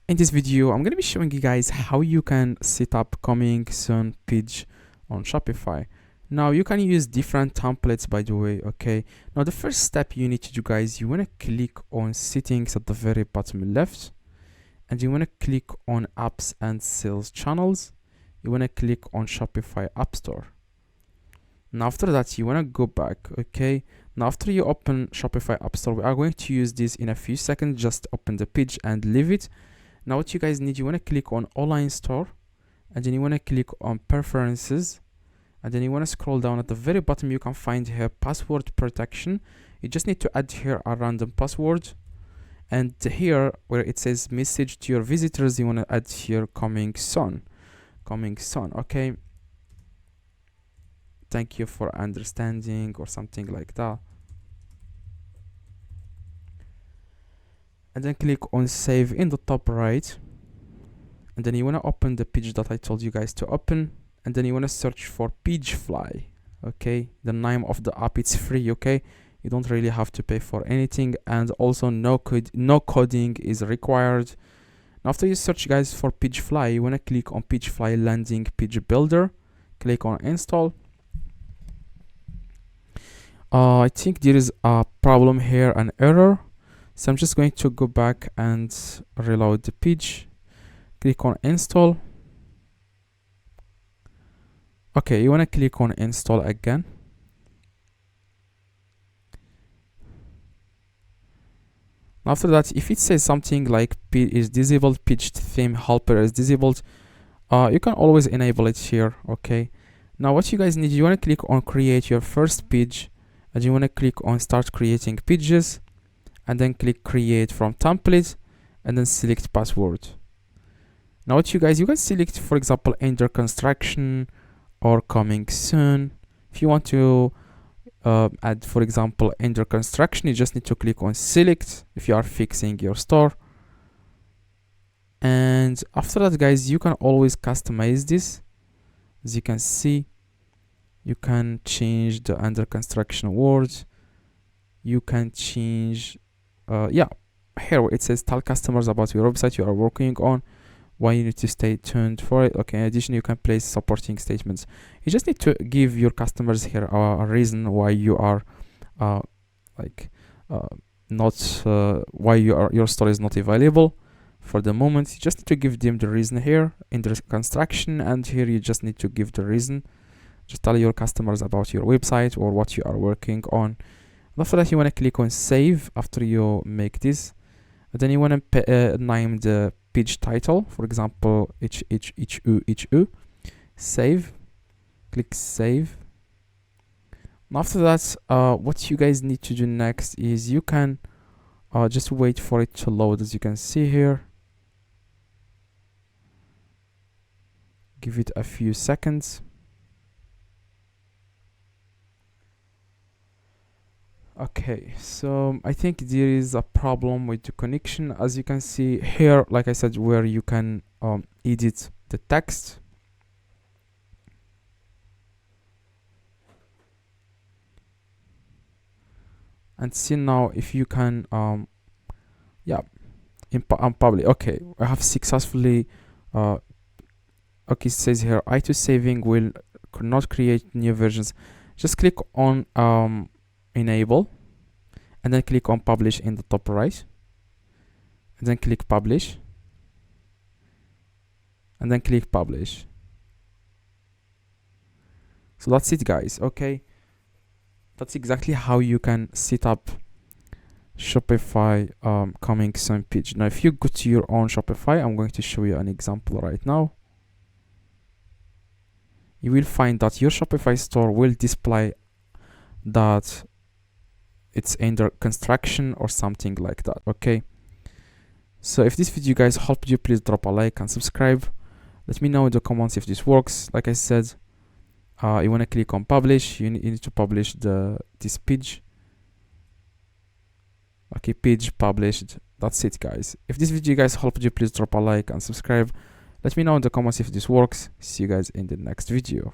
In this video, I'm going to be showing you guys how you can set up coming soon page on Shopify. Now you can use different templates, by the way. Okay, now the first step you need to do, guys, you want to click on settings at the very bottom left, and you want to click on apps and sales channels. You want to click on Shopify App Store. Now after that, you want to go back. Okay, now after you open Shopify App Store, we are going to use this in a few seconds. Just open the page and leave it. Now what you guys need, you want to click on online store, and then you want to click on preferences, and then you want to scroll down at the very bottom. You can find here password protection. You just need to add here a random password, and here where it says message to your visitors, you want to add here coming soon. Okay, thank you for understanding, or something like that. And then click on save in the top right, and then you want to open the page that I told you guys to open, and then you want to search for Pagefly. Okay, the name of the app, it's free. Okay, you don't really have to pay for anything, and also no coding is required. Now after you search, guys, for Pagefly, you want to click on Pagefly landing page builder, click on install. I think there is a problem here, an error. So I'm just going to go back and reload the page. Click on install. Okay, you want to click on install again. After that, if it says something like is disabled, page theme helper is disabled, you can always enable it here. Okay, now what you guys need, you want to click on create your first page, and you want to click on start creating pages, and then click create from template, and then select password. Now what you guys select, for example, under construction or coming soon. If you want to add, for example, under construction, you just need to click on select if you are fixing your store. And after that, guys, you can always customize this. As you can see, you can change the under construction words. You can change here where it says tell customers about your website you are working on, why you need to stay tuned for it. Okay, in addition, you can place supporting statements. You just need to give your customers here a reason why you are why your store is not available for the moment. You just need to give them the reason here in the construction, and here you just need to give the reason. Just tell your customers about your website or what you are working on. After that, you want to click on save after you make this, and then you want to name the page title, for example, HU. Save. Click save. And after that, what you guys need to do next is you can just wait for it to load. As you can see here, give it a few seconds. Okay, so I think there is a problem with the connection. As you can see here, like I said, where you can edit the text. And see now if you can in public. Okay, I have successfully okay, it says here i2 saving will not create new versions. Just click on enable, and then click on publish in the top right, and then click publish, and then click publish. So that's it, guys. Okay, that's exactly how you can set up Shopify coming soon page. Now if you go to your own Shopify, I'm going to show you an example right now. You will find that your Shopify store will display that it's under construction or something like that. Okay, so if this video, guys, helped you, please drop a like and subscribe. Let me know in the comments if this works. Like I said, you want to click on publish. You need to publish this page. Okay, page published. That's it, guys. If this video, guys, helped you, please drop a like and subscribe. Let me know in the comments if this works. See you guys in the next video.